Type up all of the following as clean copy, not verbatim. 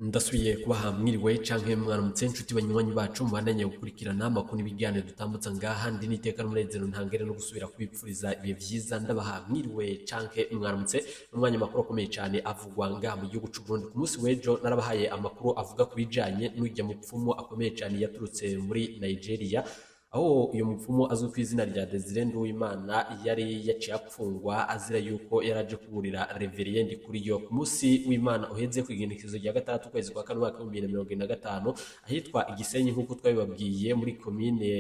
Ndasubiye kubaha mwiriwe canke mwaramutse inshuti banywanyi bacu mubandanye gukurikirana amakuru n'ibiganiro dutambutsa ngaha ndi n'iteka n'umunezero ntangere no gusubira kubipfuriza ibihe vyiza ndabaha mwiriwe canke mwaramutse n'umwanya makuru akomeye cane avugwa ngaha mu gihugu c'u Burundi. Ku munsi w'ejo narabahaye amakuru avuga ku bijanye n'urya mupfumu akomeye cane yaturutse muri Nigeria, aho uyu mupfumu azwi ku izina rya Desire Nduwimana yari yaciye apfungwa azira yuko yaraje kuburira Reverien Ndikuriyo ku munsi w'Imana uheze ku igenekerezo rya gatandatu kwezi kwa kane umwaka w'2025 ahitwa Igisenyi nk'uko twabibabwiye muri komine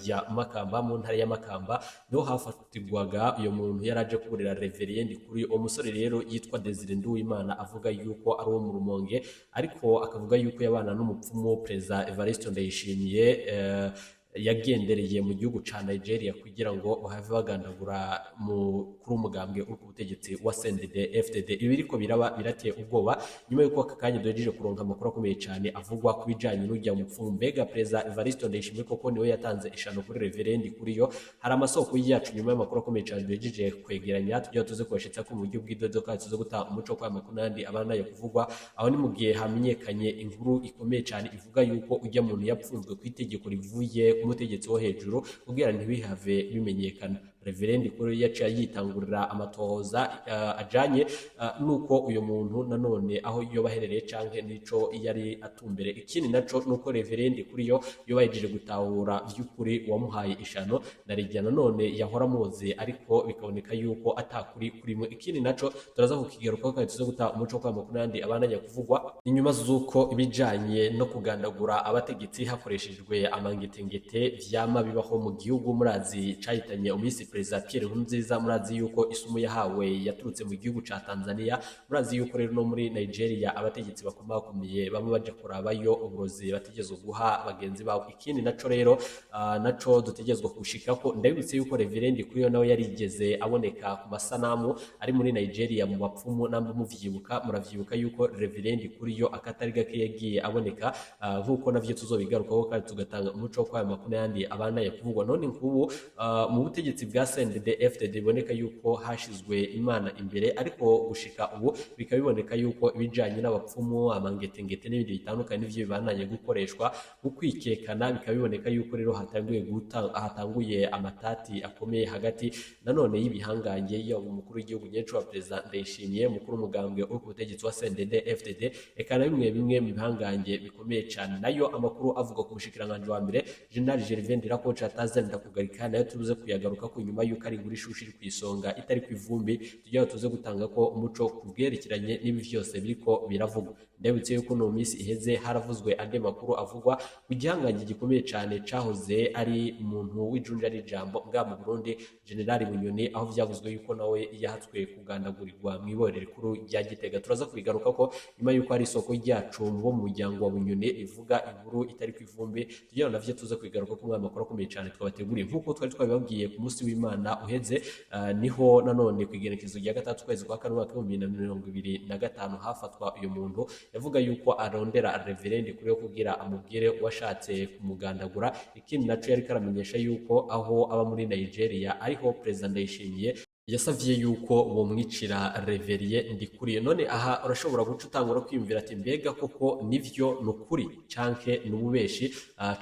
ya Makamba mu ntara ya Makamba niho hafatirwaga uyu muntu yaraje kuburira Reverien Ndikuriyo. Uwo musore rero yitwa Desire Nduwimana avuga yuko ari uwo mu Rumonge ariko akavuga yuko yabana n'umupfumu Perezida Evariste Ndayishimiye yagendereye mu gihugu ca Nigeria kugira ngo bahave bagandagura kuri umugambwe uri ku butegetsi wa CNDD FDD. Ibi biriko biraba birateye ubwoba nyuma yuko aka kanya duhejeje kuronka amakuru akomeye cyane avugwa ku bijanye n'urya mupfumu. Mbega Perezida Evariste Ndayishimiye koko niwe yatanze ishano kuri Reverien Ndikuriyo? Hari amasoko yacu nyuma y'amakuru akomeye cyane duhejeje kwegeranya tugiye tuze kubashitsa ko mu buryo bw'idodo kandi tuze guta umuco kwa makuru nandi abana yo kuvugwa aho ni mu gihe hamenyekanye inkuru ikomeye cyane ivuga yuko urya muntu yapfunzwe ku itegeko rivuye umutegetsi wo hejuru kugira ntibihave bimenyekana. Reverien Ndikuriyo yaciye yitangurira amatohoza ajanye nuko uyu muntu nanone aho yoba aherereye canke nico yari atumbere. Ikindi naco nuko Reverien Ndikuriyo yoba yejeje gutahura vy'ukuri wamuhaye ishano narijya nanone yahora muzi ariko bikaboneka yuko atakuri kurimwe. Ikindi naco turaza kukigaruka kandi tuze guta umuco kwa makuru nandi abananya kuvugwa inyuma zuko ibijanye no kugandagura abategetsi hakoreshejwe amangetengete vyama bibaho mu gihugu. Murazi cahitanye umisi Perezida Pierre Nkurunziza, murazi yuko isumu yahawe yaturutse mu gihugu ca Tanzania, murazi yuko rero no muri Nigeria abategetsi bakomakomeye bamwe baje kurabayo uburozi bategezwe guha bagenzi babo. Ikindi naco rero naco dutegezwa kushikako ndabibutse yuko Reverien Ndikuriyo nawe yarigeze aboneka ku masanamu ari muri Nigeria mu bapfumu namwe muvyibuka, muravyibuka yuko Reverien Ndikuriyo akatari gake yagiye aboneka nkuko navyo tuzobigarukaho kandi tugatanga umuco kwa makuru yandi abana yakuvugwa. None nkubu mu butegetsi bwa CNDD FDD biboneka yuko hashizwe Imana imbere ariko gushika ubu bikabiboneka yuko ibijanye n'abapfumu amangetengete n'ibindi bitandukanye n'ivyo bibananye gukoreshwa ukwikekana. Bikabiboneka yuko rero hatanguye amatati akomeye hagati nanone y'ibihangange yabo umukuru w'igihugu nyeco wa Perezida Ndayishimiye, mukuru umugambwe uri ku butegetsi wa CNDD FDD, eka na bimwe mu bihangange bikomeye cyane. Nayo amakuru avuga ku mushikiranganje wa mbere General Gervais Ndirakobuca atazenda kugarika nayo tubuze kuyagaruka ko nyuma yuko ari nguri shushi ku isonga itari ku ivumbi tugiye tuze gutanga ko umuco kubwerekeranye n'ibi vyose biriko biravugwa. Ndabutse yuko no misi iheze haravuzwe ande makuru avugwa ku gihangange gikomeye cyane cahoze ari umuntu w'ijunja ari jambo nga mu Burundi General Bunyoni, aho vyavuzwe yuko nawe yahatswe kugandagurirwa mu iborero rikuru rya Gitega. Turaza kubigaruka ko nyuma yuko ari isoko ryacu bo mu muryango wa Bunyoni ivuga inkuru itari ku ivumbi tugiye navyo tuze kubigaruka ko amakuru akomeye cyane twabateguriye nkuko twari twabibabwiye ku munsi w'Imana uheze. Niho nanone ku igenekerezo rya gatatu kwezi kwa kane umwaka w'2025 hafatwa uyu muntu yavuga yuko arondera Reverien Ndikuriyo kugira amubwire washatse kumugandagura. Ikindi naco yari karamenyesha yuko aho aba muri Nigeria ariho Perezida Ndayishimiye yasavye yuko bomwicira Reverien Ndikuriyo. None aha urashobora guca utangura kwiyumvira ati mbega koko nivyo nukuri canke nububeshi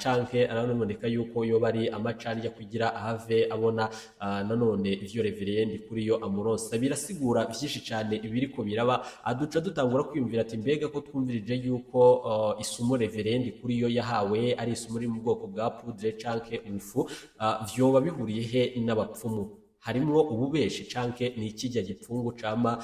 canke aranoneka yuko yoba ari amacani ya kugira ahave abona nanone ivyo Reverien Ndikuriyo amuronsa. Birasigura vyinshi cyane ibiriko biraba aduca dutangura kwiyumvira ati mbega ko twumvirije yuko isumo Reverien Ndikuriyo yahawe ari isumo ri mu bwoko bwa poudre canke ubufu, vyoba bihuriye he n'abapfumu? Harimwo ububeshi canke ni ikijya gipfungu cama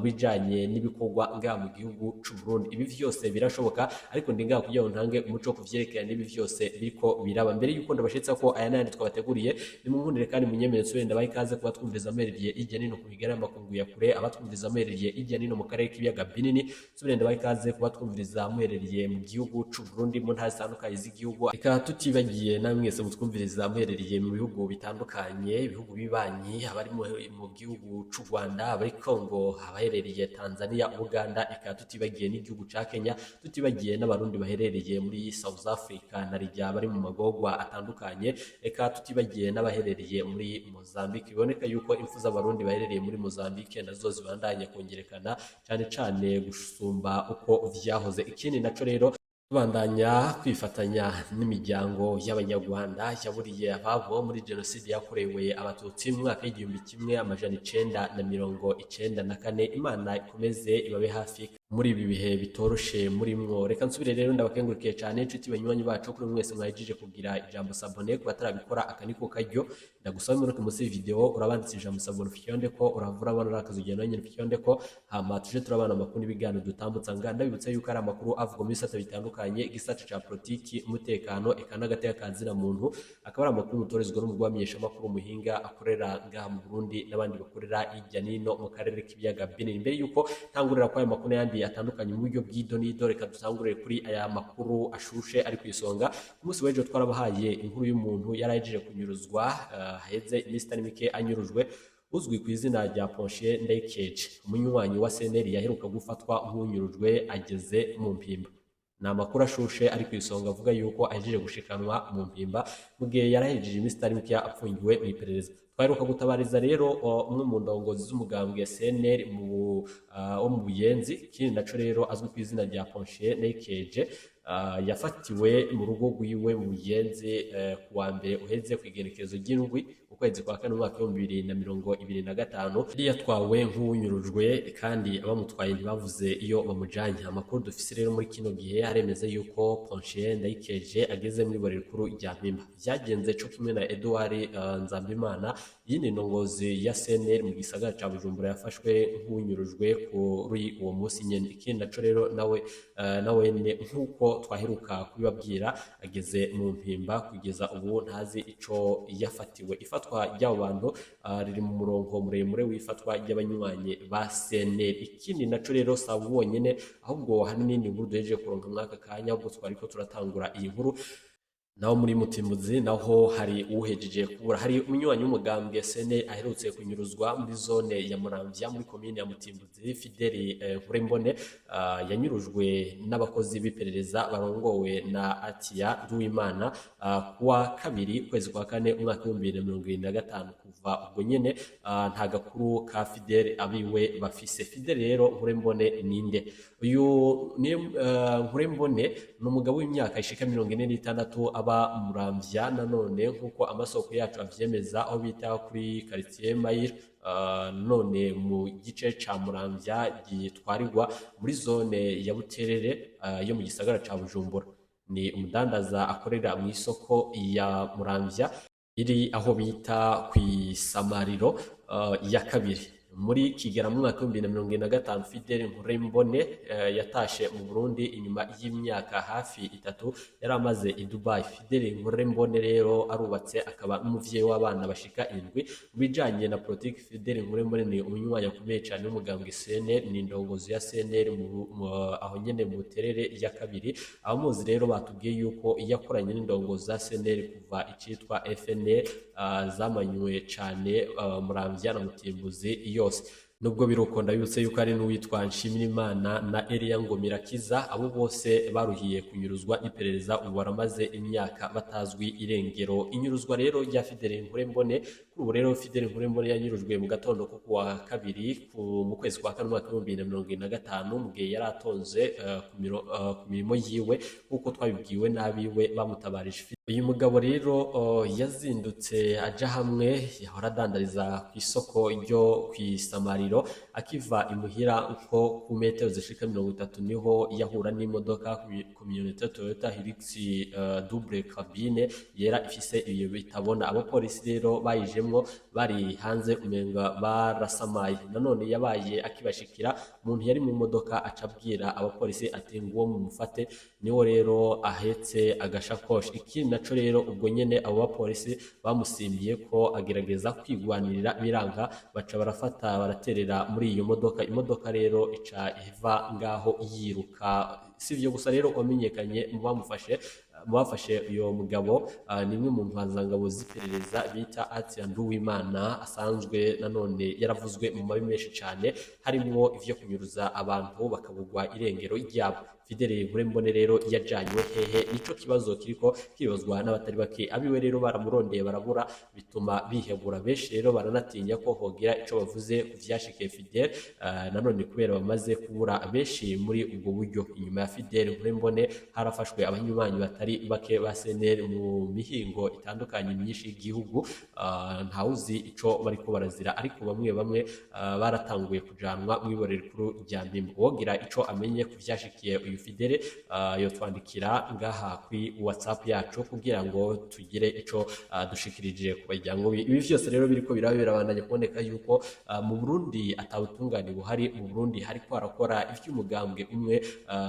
bijanye n'ibikorwa nga mu gihugu c'u Burundi? Ibi vyose birashoboka ariko ndinga kugira ngo ntange umuco kuvyerekana n'ibi vyose biriko biraba. Mbere yuko ndabashitsa ko aya nandi twabateguriye nimunkundire kandi munyemeretse wenda bayikaze kuba twumviriza amereriye ijya nino ku bigara makungu ya kure, abatwumviriza amereriye ijya nino mu karere k'ibiyaga binini, subirende bayikaze kuba twumviriza amereriye mu gihugu c'u Burundi mu ntara zitandukanye z'igihugu, eka tutibagiye namwe mwese mutwumviriza amereriye mu bihugu bitandukanye, ibihugu bibanye babanyi abari mu gihugu c'u Rwanda abari Kongo abaherereye Tanzania Uganda eka tutibagiye n'igihugu ca Kenya tutibagiye n'abarundi baherereye muri South Africa na Libya bari mu magorwa atandukanye eka tutibagiye n'abaherereye muri Mozambique biboneka yuko impfu z'abarundi baherereye muri Mozambique nazo zibandanye kongerekana cane gusumba uko vyahoze. Ikindi naco rero tubandanya kwifatanya n'imiryango y'abanyarwanda yaburiye ababo muri jenoside yakorewe abatutsi mu mwaka w'igihumbi kimwe amajana 1994. Imana ikomeze ibabe hafi muri ibi bihe bitoroshe muri mwo. Reka nsubire rero ndabakengurikiye cyane inshuti banywanyi bacu kuri mwese mwajije kugira ijambo sabone ku batarabikora akaniko karyo ndagusaba muri munsi video urabanditse ijambo sabone fyonde ko uravura abana rakazugenda nyine fyonde ko hama tuje turabana amakuru n'ibigano dutambutsa nganda bibutse yuko ari amakuru avuga mu bisata bitandukanye igisata ca politiki umutekano eka n'agateka kazira muntu akaba ari amakuru mutorezwa n'umugwamenyesha amakuru muhinga akorera ngaha mu Burundi n'abandi bakorera hirya nino mu karere k'ibiyaga binini. Imbere yuko tangurira kwa amakuru yandi atandukanye mu buryo bw'idonido reka dutangurire kuri aya makuru ashushe ari ku isonga. Ku munsi w'ejo twarabahaye inkuru y'umuntu yarajeje kunyuruzwa heze iminsi itari mike anyurujwe uzwi ku izina rya Ponchier Ndayikeje umunywanyi wa CNL yaheruka gufatwa nk'unyurujwe ageze mu mpimba. Ni amakuru ashushe ari ku isonga avuga yuko ahejeje gushikanwa mu mpimba mu gihe yarahejeje iminsi itari mike apfungiwe mu iperereza. Twaheruka gutabariza rero umwe mu ndongozi z'umugambwe ya CNL wo mu Buyenzi. Ikindi naco rero azwi ku izina rya Ponchier Ndayikeje yafatiwe mu rugo rwiwe mu Buyenzi kuwa mbere uheze ku igenekerezo ry'indwi ukwezi kwa kane umwaka wa 2025. Yari yatwawe nk'unyurujwe kandi abamutwaye ntibavuze iyo bamujanye. Amakuru dufise rero muri kino gihe haremeze yuko Ponchier Ndayikeje ageze muri bari rikuru rya Mpimba. Vyagenze co kimwe na Edouard Nzambimana yindi ndongozi ya CNL mu gisagara ca Bujumbura yafashwe nk'unyurujwe kuri uwo munsi nyene. Ikindi naco rero nawe nk'uko twaheruka kubibabwira ageze mu Mpimba kugeza ubu ntazi ico yafatiwe. Ifatwa ry'abo bantu riri mu murongo muremure w'ifatwa ry'abanywanyi ba CNL. Ikindi naco rero saba bonyene ahubwo hari n'indi nkuru duhejeje kuronka mwaka kanya ubwo twariko turatangura iyi nkuru naho muri Mutimbuzi naho hari uhejeje kubura. Hari umunywanyi w'umugambwe CNL aherutse kunyuruzwa muri zone ya Muramvya muri commune ya Mutimbuzi Fideli Nkurembone yanyurujwe n'abakozi b'iperereza barongowe na Atia Nduwimana kuwa kabiri kwezi kwa kane umwaka wa 2025. Kuva ubwo nyene nta gakuru ka Fideli abiwe bafise. Fideli rero Nkurembone ninde? Uyu ni Nkurembone n'umugabo w'imyaka ishika 46 aba Muramvya nanone nkuko amasoko yacu avyemeza aho bita kuri quartier Mayire none mu gice ca Muramvya gitwarirwa muri zone ya Buterere yo mu gisagara ca Bujumbura. Ni umudandaza akorera mu isoko ya Muramvya iri aho bita kwisamariro ya kabiri. Muri Kigera mu mwaka wa 2025 Fideli Nkurembone yatashe mu Burundi inyuma y'imyaka hafi 3 yari amaze i Dubai. Fideli Nkurembone rero arubatse akaba n'umuvyeyi w'abana bashika 7. Bijanye na politiki Fideli Nkurembone ni umunywanyi akomeye cyane w'umugambwe CNL ni ndongozi ya CNL aho nyene mu Buterere ya kabiri. Abamuzi rero batubwiye yuko yakoranye n'indongozi za CNL kuva icitwa FNL zamanywe cyane Muramvya na Mutimbuzi yose. Nubwo biruko ndabibutse yuko ari n'uwitwa Nshimirimana na Elia Ngomirakiza abo bose baruhiye kunyuruzwa n'iperereza ubu baramaze imyaka batazwi irengero. Inyuruzwa rero rya Fideli Nkurembone kuri ubu rero Fideli Nkurembone yanyurujwe mu gatondo ko kuwa kabiri mu kwezi kwa kane umwaka wa 2025 mu gihe yari atonze ku mirimo yiwe kuko twabibwiwe n'abiwe bamutabarije. Uyu mugabo rero yazindutse aja hamwe yahora adandariza ku isoko ryo kwisamariro akiva imuhira uko ku metero zishika 30 niho yahura n'imodoka ku community Toyota Hilux double cabine yera ifise ibiyo bitabona. Abapolisi rero bayijemwo bari hanze umenga barasamaye. Nanone yabaye akibashikira umuntu yari mu modoka acabwira abapolisi ati nguwo mumufate niwo rero ahetse agashakoshi. Ikindi naco rero ubwo nyene abo bapolisi bamusimbiye ko agerageza kwigwanirira biranga baca barafata baraterera muri iyo modoka. Imodoka rero ica iva ngaho yiruka. Sivyo gusa rero wamenyekanye mu bamufashe bafashe uyo mugabo nimwe mu ntwazangabo z'iperereza bita Atia Nduwimana asanzwe nanone yaravuzwe mu mabi menshi cyane harimo ivyo kunyuruza abantu bakabugwa irengero ryabo. Fidele Nkurembone rero yajanywe hehe nico kibazo kiriko kibazwa n'abatari bake abiwe rero baramurondeye barabura bituma bihebura benshi rero baranatinya ko hogira ico bavuze kuvyashikiye Fidele nanone kubera bamaze kubura benshi muri ubwo buryo. Inyuma ya Fidele Nkurembone harafashwe abanywanyi batari bake ba CNL mu mihingo itandukanye myinshi y'igihugu ntawuzi ico bariko barazira ariko bamwe baratanguye kujanwa mwiborera kuru rya Mpimba. Wogira ico amenye kuvyashikiye uyu Fidele yotwandikira ngaha kuri WhatsApp yacu kugira ngo tugire ico dushikirije ku bajyango. Ibi vyose rero biriko birabandanya kuboneka yuko mu Burundi atawutungane buhari. Mu Burundi hariko arakora ivy'umugambwe umwe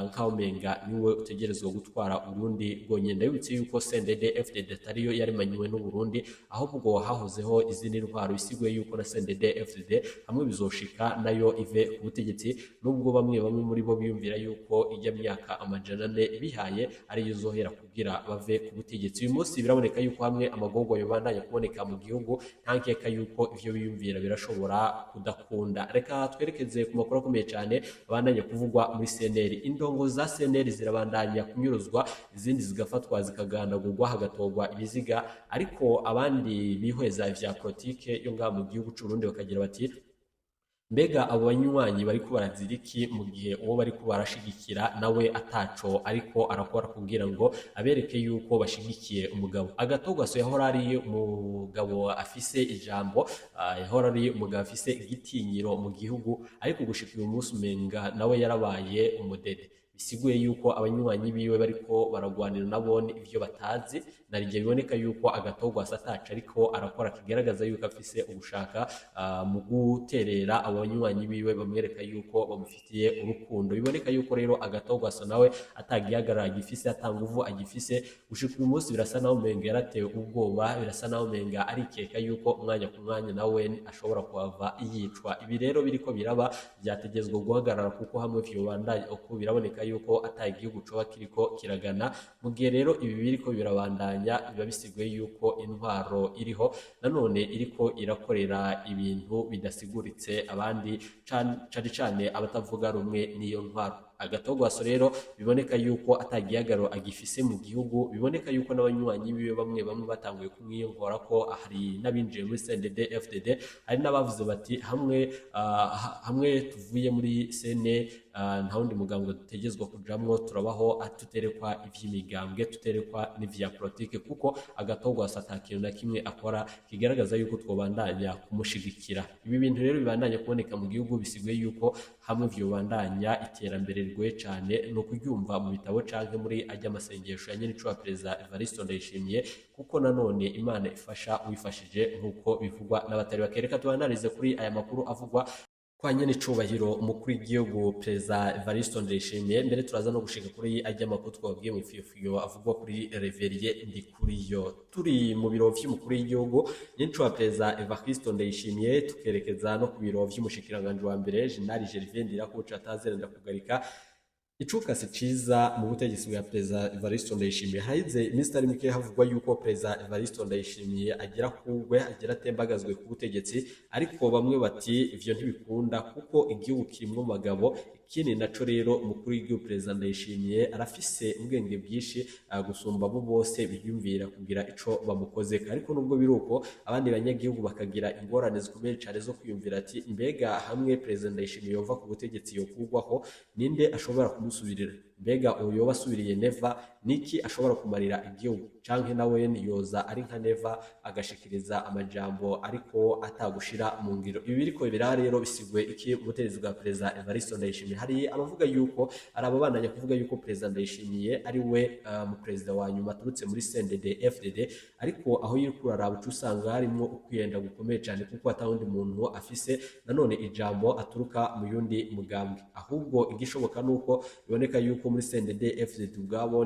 nkaho menga niwe utegerezwa gutwara Burundi bwonyene. Ndabibutse yuko CNDD-FDD atariyo yaremanywe n'u Burundi ahubwo hahozeho izindi ntwaro isigwe yuko na CNDD-FDD hamwe bizoshika nayo ive ku butegetsi, nubwo bamwe muri bo biyumvira yuko ijya myaka amajana 4 bihaye ari yuzohera kugira bave ku butegetsi. Uyu munsi biraboneka yuko hamwe amagorwa yobandanya kuboneka mu gihugu ntankeka yuko ivyo biyumvira birashobora kudakunda. Reka twerekeze ku makuru akomeye cyane abandanya kuvugwa muri CNL. Indongo za CNL zirabandanya kunyuruzwa, izindi zigafatwa zikagandagurwa hagatogwa ibiziga, ariko abandi bihweza ivya politike yo ngaha mu gihugu c'u Burundi bakagira bati mbega abo banywanyi bariko baraziriki mu gihe uwo bariko barashigikira nawe ataco ariko arakora kugira ngo abereke yuko bashigikiye umugabo. Agatogwaso yahora ari umugabo afise ijambo, yahora ari umugabo afise igitinyiro mu gihugu, ariko gushika uyu munsi umenga nawe yarabaye umudede. Bisiguye yuko abanywanyi biwe bariko baragwanira nabone ivyo batazi, narije biboneka yuko Agatogwaso ataca ariko arakora kigaragaza yuko afise ugushaka mu guterera abanywanyi biwe bamwereka yuko bamufitiye urukundo. Biboneka yuko rero Agatogwaso nawe atagihagarara gifise, atanguvu agifise. Gushika uyu munsi birasa naho menga yaratewe ubwoba, birasa naho menga arikeka yuko umwanya ku mwanya nawe ashobora kuhava yicwa. Ibi rero biriko biraba byategezwe guhagarara kuko hamwe vyobandanya uko biraboneka yuko atagihugu coba kiriko kiragana. Mu gihe rero ibi biriko birabandanya biba bisiguye yuko intwaro iriho nanone iriko irakorera ibintu bidasiguritse abandi cane abatavuga rumwe n'iyo ntwaro. Agatogwaso rero biboneka yuko atagihagararo agifise mu gihugu, biboneka yuko n'abanywanyi biwe bamwe batanguye kumwiyongora ko hari n'abinjiye muri CNDD-FDD, hari n'abavuze bati hamwe tuvuye muri CNL nta wundi mugambwe dutegezwa kujamwo, turabaho tuterekwa ivy'imigambwe, tuterekwa n'ivya politike, kuko Agatogwaso atakintu na kimwe akora kigaragaza yuko twobandanya kumushigikira. Ibi bintu rero bibandanya kuboneka mu gihugu bisiguye yuko hamwe vyobandanya iterambere rigoye cyane no kuryumva mu bitabo canke muri ajya amasengesho ya nyenico wa Perezida Evariste Ndayishimiye, kuko nanone Imana ifasha wifashije nkuko bivugwa n'abatari bakereka. Tubanarize kuri aya makuru avugwa kwa nyenicubahiro umukuru w'igihugu Perezida Evariste Ndayishimiye. Mbere turaza no gushika kuri ajya makuru twabwiye mu fiyo avugwa kuri Reverie Ndikuriyo. Turi mu biro vy'umukuru w'igihugu nyenico wa Perezida Evariste Ndayishimiye, tukerekeza no ku biro vy'umushikiranganje wa mbere General Gervais Ndirakobuca atazerenda kugarika icuka si ciza mu butegetsi bwa Perezida Evariste Ndayishimiye. Haize iminsi mike havugwa yuko Perezida Evariste Ndayishimiye agira kugwe, agira tembagazwe ku butegetsi, ariko bamwe bati ivyo ntibikunda kuko igihugu kirimwo magabo. Ikindi naco rero umukuru w'igihugu Perezida Ndayishimiye arafise ubwenge bwinshi gusumba abo bose biyumvira kugira ico bamukoze, ariko nubwo biruko abandi banyagihugu bakagira ingorane zikomeye cyane zo kwiyumvira ati mbega hamwe Perezida Ndayishimiye yova ku butegetsi yokugwaho ninde ashobora kumusubirira? Mbega uyo basubiriye Neva niki ashobora kumarira igihugu? Canke nawe yoza ari nka Neva agashikiriza amajambo ariko atagushira mu ngiro? Ibi biriko bira rero bisigwe iki ubutegetsi bwa Perezida Evariste Ndayishimiye? Hari abavuga yuko arababandanya kuvuga yuko Perezida Ndayishimiye ari we mu Perezida wa nyuma aturutse muri CNDD-FDD, ariko aho yiri kuraraba usanga harimo ukwiyenda gukomeye cyane kuko atawundi muntu afise nanone ijambo aturuka mu yundi mugambwe. Ahubwo igishoboka nuko biboneka yuko muri CNDD-FDD ubwabo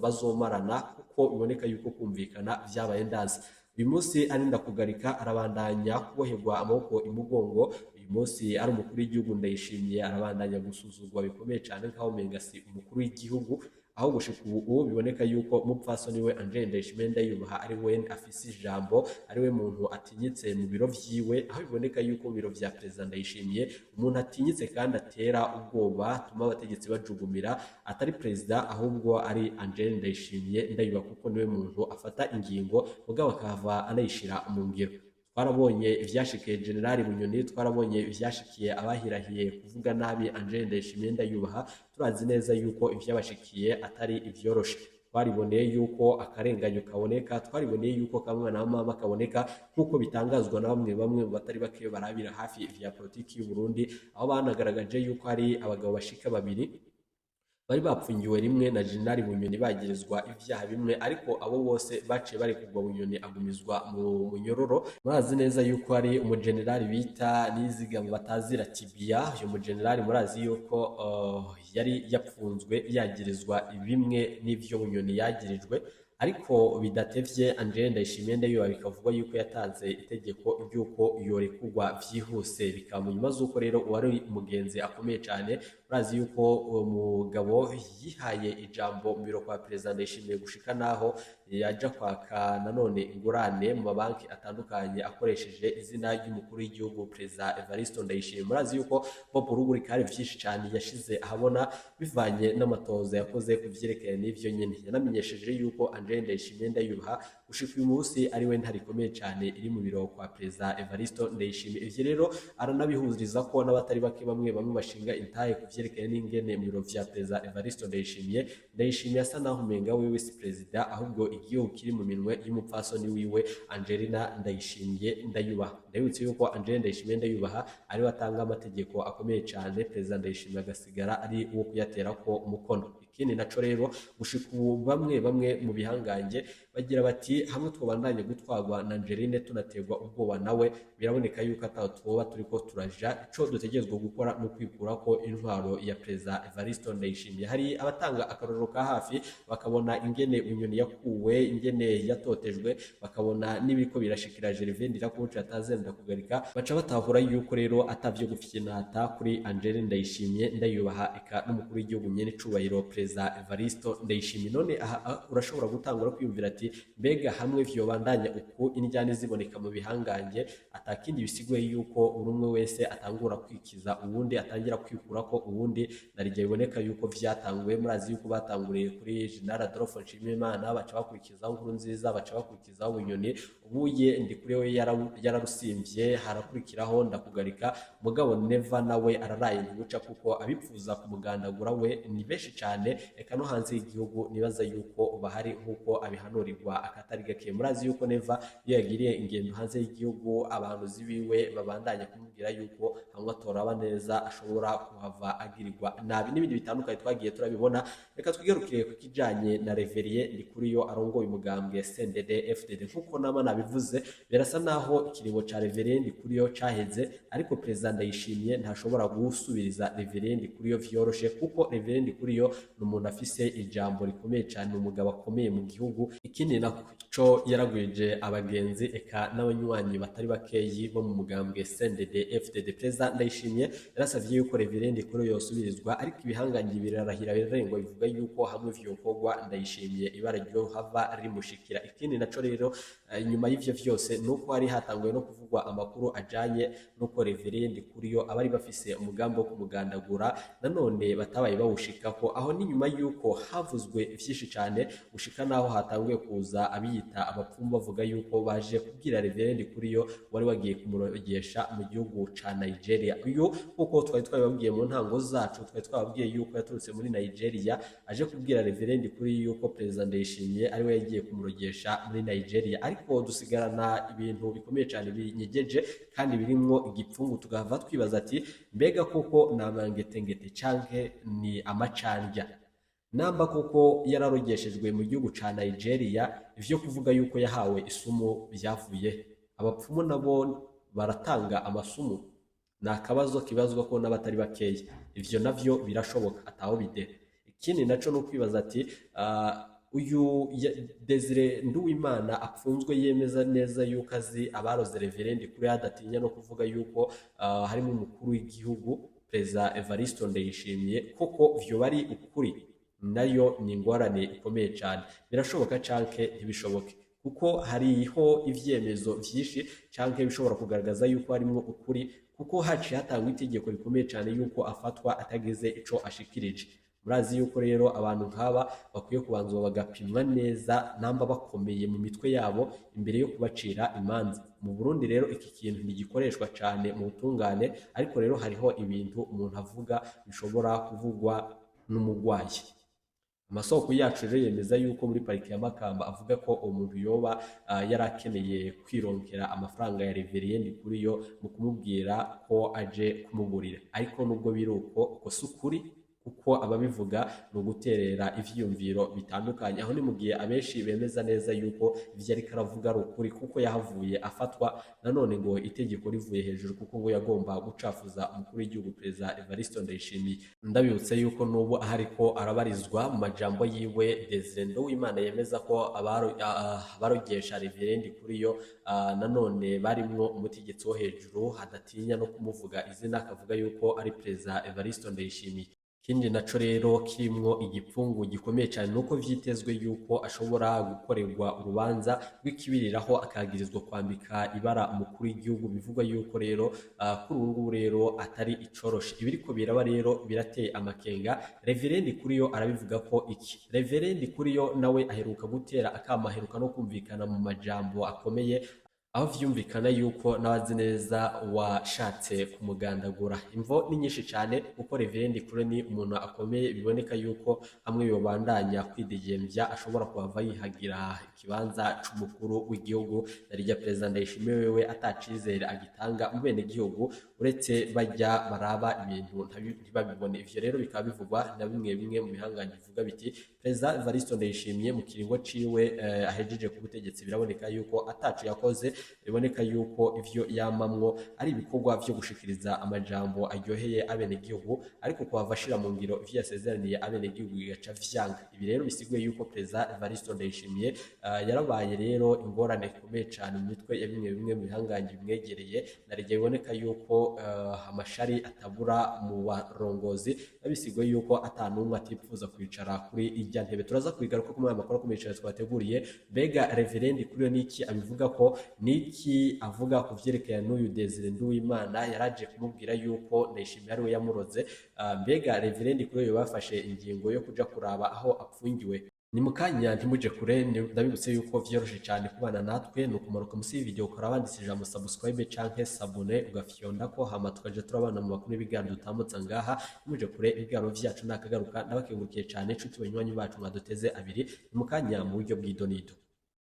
bazomarana kuko biboneka yuko kumvikana vyabaye ndazi. Uyu munsi arinda kugarika arabandanya kuboherwa amaboko imugongo. Uyu munsi ari umukuru w'igihugu Ndayishimiye arabandanya gusuzugwa bikomeye cyane nkaho menga si umukuru w'igihugu, aho gushika ubu biboneka yuko mupfasoni we Angel Ndayishimiye Ndayubaha ari we afise ijambo, ari we muntu atinyitse mu biro vyiwe, aho biboneka yuko mu biro vya Perezida Ndayishimiye umuntu atinyitse kandi atera ubwoba tuma abategetsi bajugumira atari perezida ahubwo ari Angel Ndayishimiye Ndayubaha, kuko niwe muntu afata ingingo mugabo akava anayishira mu ngiro. Twarabonye ivyashikiye General Bunyoni, twarabonye ivyashikiye abahirahiye kuvuga nabi Angel Ndayishimiye Ndayubaha, turazi neza yuko ivyabashikiye atari ivyoroshe. Twariboneye yuko akarenganyo kaboneka, twariboneye yuko kamwana wa mama kaboneka, nkuko bitangazwa na bamwe mu batari bake barabira hafi vya politiki y'u Burundi, aho banagaragaje yuko hari abagabo bashika babiri bari bapfungiwe rimwe na General Bunyoni bagirizwa ivyaha bimwe, ariko abo bose baciye bari kugwa Bunyoni agumizwa mu munyororo. Murazi neza yuko hari umugenerali bita Nizigama batazira Tibia. Uyu mugenerali murazi yuko yari yapfunzwe yagirizwa bimwe n'ivyo Bunyoni yagirijwe, ariko bidatevye Angel Ndayishimiye Ndayubaha bikavugwa yuko yatanze itegeko ry'uko yorekugwa vyihuse, bikamunyuma z'uko rero uwari umugenzi akomeye cyane. Murazi yuko uwo mugabo yihaye ijambo mu biro kwa Perezida Ndayishimiye gushika naho yaja kwaka nanone ingurane mu mabanki atandukanye akoresheje izina ry'umukuru w'igihugu Perezida Evariste Ndayishimiye. Murazi yuko Bob Rugurika vyinshi cyane yashize ahabona bivanye n'amatoza yakoze ku vyerekeye n'ivyo nyene. Yanamenyesheje yuko Angel Ndayishimiye Ndayubaha gushika uyu munsi ari we ntarikomeye cyane iri mu biro kwa Perezida Evariste Ndayishimiye. Ivyo rero aranabihuriza ko n'abatari bake bamwe bashinga intahe ku vyerekeye n'ingene mu biro vya Perezida Evariste Ndayishimiye asa naho umenga wewe si perezida, ahubwo igihugu kiri mu minwe y'umupfasoni wiwe Angelina Ndayishimiye Ndayubaha. Ndabibutse yuko Angel Ndayishimiye Ndayubaha ari we atanga amategeko akomeye cyane, Perezida Ndayishimiye agasigara ari uwo kuyaterako umukono. Ikindi naco rero gushika ubu bamwe mu bihangange bagira bati hamwe twobandanye gutwagwa na Angeline tunategwa ubwoba nawe, biraboneka yuko ataho twoba turiko turaja. Ico dutegerezwa gukora no kwikura ko intwaro ya Perezida Evariste Ndayishimiye. Hari abatanga akarorero ka hafi bakabona ingene Bunyoni yakuwe, ingene yatotejwe, bakabona n'ibiko birashikira Gervais Ndirakobuca atazenda kugarika, baca batahura yuko rero atavyo gufyinata kuri Angel Ndayishimiye Ndayubaha eka n'umukuru w'igihugu nyene cubahiro Perezida Evariste Ndayishimiye. None urashobora gutangura kwiyumvira ati mbega hamwe vyobandanya uku indyane ziboneka mu bihangange atakindi bisiguye yuko urumwe wese atangura kwikiza uwundi, atangira kwikura ko uwundi, narijye biboneka yuko vyatanguye. Murazi yuko batanguriye kuri General Adolphe Nshimiyimana, baca bakurikizaho Nkurunziza, baca bakurikizaho Bunyoni, ubuye Ndikuri we yararusimvye, harakurikiraho Ndakugarika, mugabo Neva nawe araraye guca kuko abipfuza kumugandagura we ni benshi cyane, eka no hanze y'igihugu nibaza yuko bahari nkuko abihanurirwa akatari gake. Murazi yuko Neva iyo yagiriye ingendo hanze y'igihugu abantu zibiwe babandanya kumubwira yuko hamwe atoraba neza ashobora kuhava agirirwa nabi, n'ibindi bitandukanye twagiye turabibona. Reka twigarukire ku kijanye na Reverie Ndikuri yo arongoye umugambwe CNDD FDD. Nkuko nama nabivuze, birasa naho ikiringo ca Reverie Ndikuri yo caheze, ariko Perezida Ndayishimiye ntashobora gusubiriza Reverie Ndikuri yo vyoroshe, kuko Reverie Ndikuri yo n'umuntu afise ijambo rikomeye cyane, umugabo akomeye mu gihugu. Ikindi naco yaragwije abagenzi eka n'abanywanyi batari bakeyi bo mu mugambwe CNDD FDD. Perezida Ndayishimiye yarasavye yuko Reverie Ndikuri yo subirizwa, ariko ibihangange birarahira birarengwa bivuga yuko hamwe vyokogwa Ndayishimiye ibara ryo hava rimushikira. Ikindi naco rero nyuma y'ivyo vyose nuko hari hatanguye no kuvugwa amakuru ajanye nuko Reverie Ndikuri yo abari bafise umugambo wo kumugandagura nanone batabaye bawushikako, aho ni nyuma yuko havuzwe vyinshi cyane gushika naho hatanguye kuza abiyita abapfumu bavuga yuko baje kubwira Reverie Ndikuri yo wari wagiye kumurogesha mu gihugu ca Nigeria. Uyu kuko twababwiye mu ntango zacu, twababwiye yuko yaturutse muri Nigeria aje kubwira Reverie Ndikuri yuko Perezida Ndayishimiye ari we yagiye kumurogesha muri Nigeria, ariko dusigarana ibintu bikomeye cyane binyegeje kandi birimwo igipfungu, tugahava twibaza ati mbega koko namangetengete canke ni amacandya? Namba koko yararogeshejwe mu gihugu ca Nigeria, ivyo kuvuga yuko yahawe isumu byavuye. Abapfumu nabo baratanga amasumu, nakabazo kibazwa ko n'abatari bakeya. Ivyo navyo birashoboka ataho bide. Ikindi naco no kwibaza ati uyu Desire Nduwimana apfunzwe yemeza neza yuko azi abaroze Reverie Ndikuri, adatinya no kuvuga yuko harimo umukuru w'igihugu Perezida Evariste Ndayishimiye. Koko vyo bari ukuri nayo ni ingorane ikomeye cyane. Birashoboka canke ntibishoboke, kuko hariho ivyemezo vyinshi canke bishobora kugaragaza yuko harimo ukuri, kuko haciye hatangwa itegeko rikomeye cyane yuko afatwa atagize ico ashikirije. Murazi yuko rero abantu nk'aba bakwiye kubanza bagapimwa neza namba bakomeye mu mitwe yabo imbere yo kubacira imanza. Mu Burundi rero iki kintu ntigikoreshwa cyane mu butungane, ariko rero hariho ibintu umuntu avuga bishobora kuvugwa n'umugwayi. Amasoko yacu rero yemeza yuko muri pariki ya Makamba avuga ko umuntu yoba yarakeneye kwironkera amafaranga ya Reverien Kuriyo mu kumubwira ko aje kumugurira, ariko nubwo biruko si ukuri, kuko ababivuga no guterera ivyiyumviro bitandukanye. Aho ni mu gihe abenshi bemeza neza yuko ivyo ariko aravuga ari ukuri, kuko yahavuye afatwa nanone ngo itegeko rivuye hejuru, kuko ngo yagomba gucafuza umukuru w'igihugu Perezida Evariste Ndayishimiye. Ndabibutse yuko nubu ahariko arabarizwa mu majambo yiwe Desire Nduwimana yemeza ko abarogesha Reverien Kuriyo nanone barimwo umutegetsi wo hejuru, hadatinya no kumuvuga izina, akavuga yuko ari Perezida Evariste Ndayishimiye. Ikindi naco rero kirimwo igipfungu gikomeye cyane nuko vyitezwe yuko ashobora gukorerwa urubanza rw'ikibiriraho akagirizwa kwambika ibara umukuru w'igihugu. Bivugwa yuko rero kuri ubu ngubu rero atari icoroshe. Ibiriko biraba rero birateye amakenga. Reverien Kuriyo arabivuga ko iki? Reverien Kuriyo nawe aheruka gutera akama, aheruka no kumvikana mu majambo akomeye, aho vyumvikana yuko n'abazi neza washatse kumugandagura. Imvo ni nyinshi cyane, kuko Reverien Kuriyo ni umuntu akomeye, biboneka yuko hamwe yobandanya kwidegembya ashobora kuhava yihagira ikibanza c'umukuru w'igihugu, narirya Perezida Ndayishimiye wewe atacizere agitanga mu bene gihugu, uretse bajya baraba ibintu ntibabibone. Ivyo rero bikaba bivugwa na bimwe mu bihanganye bivuga biti Perezida Evariste Ndayishimiye mu kiringo ciwe ahejeje ku butegetsi biraboneka yuko atacu yakoze, biboneka yuko ivyo yamamwo ari ibikorwa vyo gushikiriza amajambo aryoheye abenegihugu, ariko kuhava ashira mu ngiro ivyo yasezeraniye abenegihugu bigaca vyanga. Ibi rero bisiguye yuko Perezida Evariste Ndayishimiye yarabaye rero ingorane ikomeye cyane mu mitwe ya bimwe mu bihanganye bimwegereye, narirya biboneka yuko amashari atabura mu barongozi, babisiguye yuko atanumwe atipfuza kwicara kuri ijya ntebe. Turaza kubigaruka ko mu makuru akomeye cyane twateguriye. Mbega Reverien Kuriyo niki abivuga ko, niki avuga ku vyerekeye n'uyu Desire Nduwimana yaraje kumubwira yuko Ndayishimiye ari we yamuroze? Mbega Reverien Kuriyo bafashe ingingo yo kuja kuraba aho apfungiwe? Ni mukanya ntimuje kure. Ndabibutse yuko vyoroshe cyane kubana natwe, no kumanuka musi video ukora banditse ijambo subscribe canke sabone ugafyonda ko, hama tukaje turabana mu makuru y'ibigano dutambutsa ngaha. Ntimuje kure, ibigano vyacu nakagaruka. Ndabakengurukiye cyane inshuti banywanyi bacu mwaduteze abiri. Ni mukanya mu buryo bw'idonido.